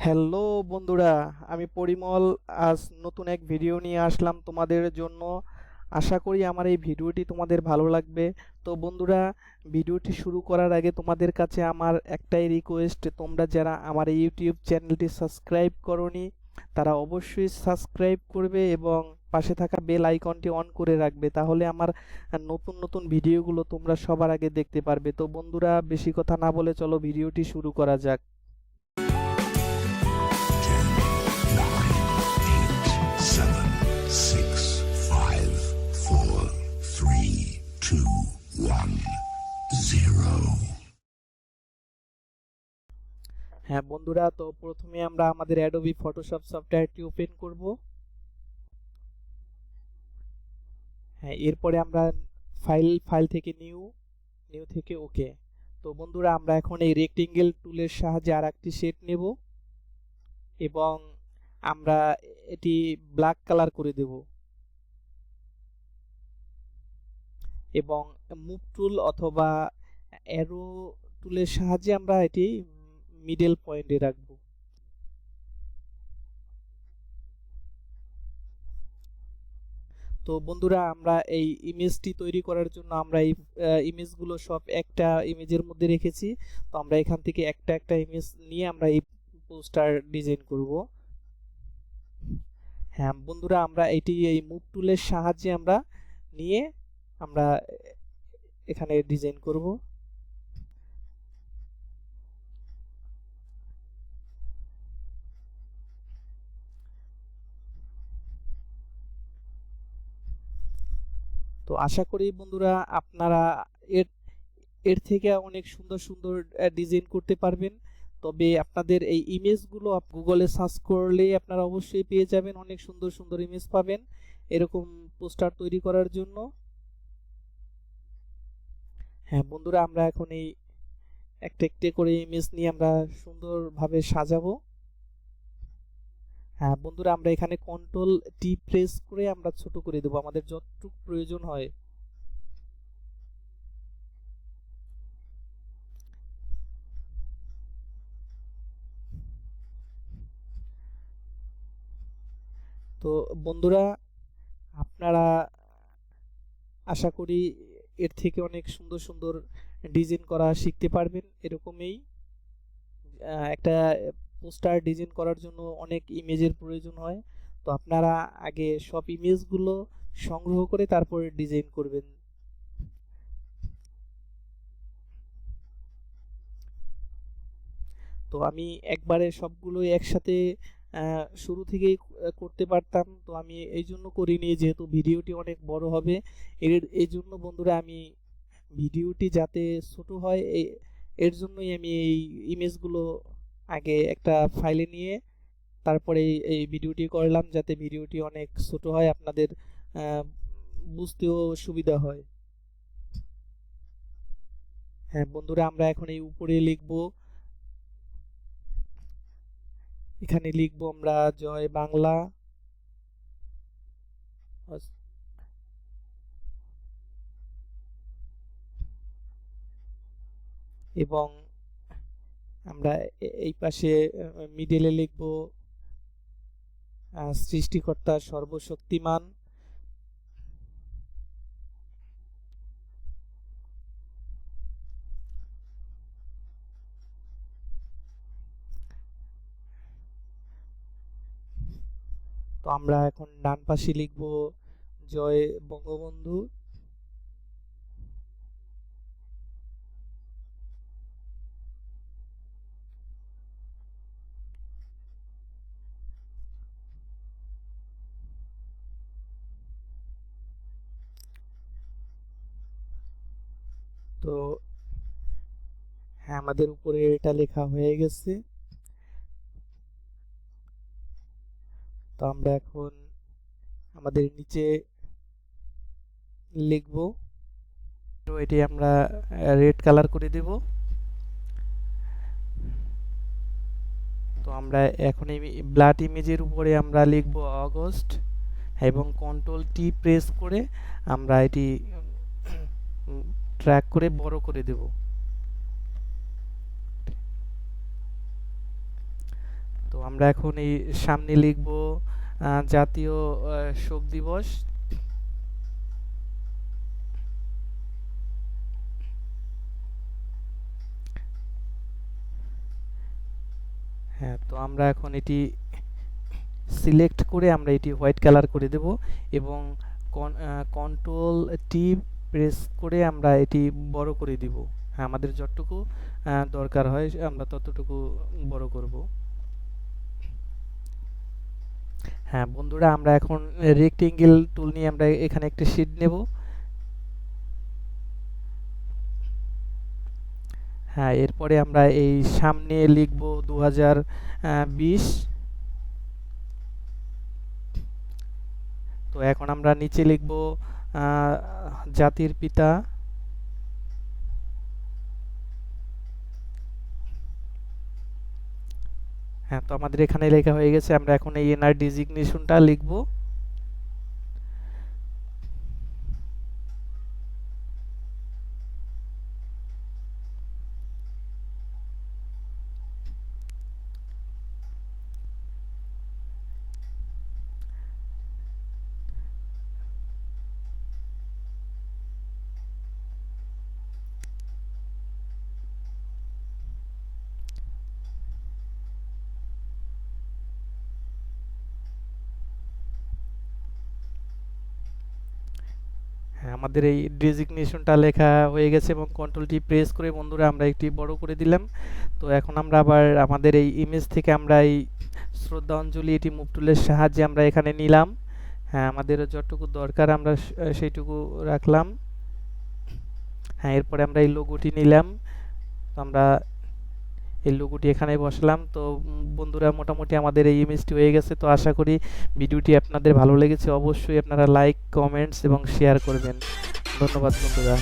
Hello বন্ধুরা, আমি পরিমল। আজ নতুন এক ভিডিও নিয়ে আসলাম তোমাদের জন্য। আশা করি আমার এই ভিডিওটি তোমাদের ভালো লাগবে। তো বন্ধুরা, ভিডিওটি শুরু করার আগে তোমাদের কাছে আমার একটাই রিকোয়েস্ট, তোমরা যারা আমার এই ইউটিউব চ্যানেলটি সাবস্ক্রাইব করোনি তারা অবশ্যই সাবস্ক্রাইব করবে এবং পাশে থাকা বেল আইকনটি অন করে রাখবে, তাহলে আমার নতুন নতুন ভিডিওগুলো তোমরা সবার আগে দেখতে পারবে। তো বন্ধুরা, বেশি কথা না বলে চলো ভিডিওটি শুরু করা যাক। 10, 9, 8, 7, 6, 5, 4, 3, 2, 1, 0। হ্যাঁ বন্ধুরা, তো প্রথমে আমরা আমাদের অ্যাডোবি ফটোশপ সফটওয়্যারটি ওপেন করব। হ্যাঁ, এরপরে আমরা ফাইল থেকে নিউ, নিউ থেকে ওকে। তো বন্ধুরা, আমরা এখন এই রেক্টেঙ্গেল টুলের সাহায্যে আরেকটি শেড নেব এবং আমরা এটি ব্ল্যাক কালার করে দেব এবং মুভ টুল অথবা অ্যারো টুলের সাহায্যে আমরা এটি মিডল পয়েন্টে রাখব। তো বন্ধুরা, আমরা এই ইমেজটি তৈরি করার জন্য আমরা এই ইমেজগুলো সব একটা ইমেজের মধ্যে রেখেছি। তো আমরা এখান থেকে একটা একটা ইমেজ নিয়ে আমরা এই পোস্টার ডিজাইন করব। হ্যাঁ বন্ধুরা, আমরা এটি এই মুভ টুলের সাহায্যে আমরা নিয়ে আমরা এখানে ডিজাইন করব। তো আশা করি বন্ধুরা আপনারা এর এর থেকে অনেক সুন্দর সুন্দর ডিজাইন করতে পারবেন। তবে আপনাদের এই ইমেজগুলো গুগলে সার্চ করলেই আপনারা অবশ্যই পেয়ে যাবেন, অনেক সুন্দর সুন্দর ইমেজ পাবেন এরকম পোস্টার তৈরি করার জন্য। হ্যাঁ বন্ধুরা, আমরা এখন এই একটা একটা করে ইমেজ নিয়ে আমরা সুন্দরভাবে সাজাবো। হ্যাঁ বন্ধুরা, আমরা এখানে কন্ট্রোল টি প্রেস করে আমরা ছোট করে দেবো আমাদের যতটুকু প্রয়োজন হয়। তো বন্ধুরা, আপনারা আশা করি এর থেকে অনেক সুন্দর সুন্দর ডিজাইন করা শিখতে পারবেন। এরকমই একটা পোস্টার ডিজাইন করার জন্য অনেক ইমেজের প্রয়োজন হয়। তো আপনারা আগে সব ইমেজগুলো সংগ্রহ করে তারপরে ডিজাইন করবেন। তো আমি একবারে সবগুলো একসাথে শুরু থেকেই করতে পারতাম, তো আমি এই জন্য করিনি, যেহেতু ভিডিওটি অনেক বড় হবে। এই জন্য বন্ধুরা, আমি ভিডিওটি যাতে ছোট হয় এর জন্যই আমি এই ইমেজগুলো আগে একটা ফাইলে নিয়ে তারপরে এই ভিডিওটি করলাম, যাতে ভিডিওটি অনেক ছোট হয়, আপনাদের আহ, বুঝতেও সুবিধা হয়। হ্যাঁ বন্ধুরা, আমরা এখন এই উপরে লিখব, এখানে লিখব আমরা জয় বাংলা এবং আমরা এই পাশে মিডলে লিখব সৃষ্টিকর্তা সর্বশক্তিমান। তো আমরা এখন ডান পাশে লিখব জয় বঙ্গবন্ধু। তো হ্যাঁ, আমাদের উপরে এটা লেখা হয়ে গেছে। তো আমরা এখন আমাদের নিচে লিখব, তো এটি আমরা রেড কালার করে দেব। তো আমরা এখন এই ব্লাড ইমেজের উপরে আমরা লিখব অগস্ট এবং কন্ট্রোল টি প্রেস করে আমরা এটি ট্র্যাক করে বড় করে দেব। তো আমরা এখন এই সামনে লিখব জাতীয় শোক দিবস। হ্যাঁ, তো আমরা এখন এটি সিলেক্ট করে আমরা এটি হোয়াইট কালার করে দেব এবং কন্ট্রোল টি প্রেস করে আমরা এটি বড় করে দিব। হ্যাঁ, আমাদের যতটুকু দরকার হয় আমরা ততটুকু বড় করব। হ্যাঁ বন্ধুরা, আমরা এখন রেক্টেঙ্গেল টুল নিয়ে আমরা এখানে একটা শীট নেব। হ্যাঁ, এরপরে আমরা এই সামনে লিখব 2020। তো এখন আমরা নিচে লিখব জাতির পিতা। হ্যাঁ, তো আমাদের এখানে লেখা হয়ে গেছে। আমরা এখন এই এনআর ডিজিগনেশনটা লিখব। হ্যাঁ, আমাদের এই ডেজিগনেশনটা লেখা হয়ে গেছে এবং কন্ট্রোল টি প্রেস করে বন্ধুরা আমরা একটি বড় করে দিলাম। তো এখন আমরা আবার আমাদের এই ইমেজ থেকে আমরা এই শ্রদ্ধাঞ্জলি এটি মুভ টুলের সাহায্যে আমরা এখানে নিলাম। হ্যাঁ, আমাদের যতটুকু দরকার আমরা সেইটুকু রাখলাম। হ্যাঁ, এরপরে আমরা এই লোগোটি নিলাম। তো আমরা এই লোগোটি এখানে বসালাম। তো বন্ধুরা, মোটামুটি আমাদের এই ইমেজটি হয়ে গেছে। তো আশা করি ভিডিওটি আপনাদের ভালো লেগেছে। অবশ্যই আপনারা লাইক, কমেন্টস এবং শেয়ার করবেন। ধন্যবাদ বন্ধুরা।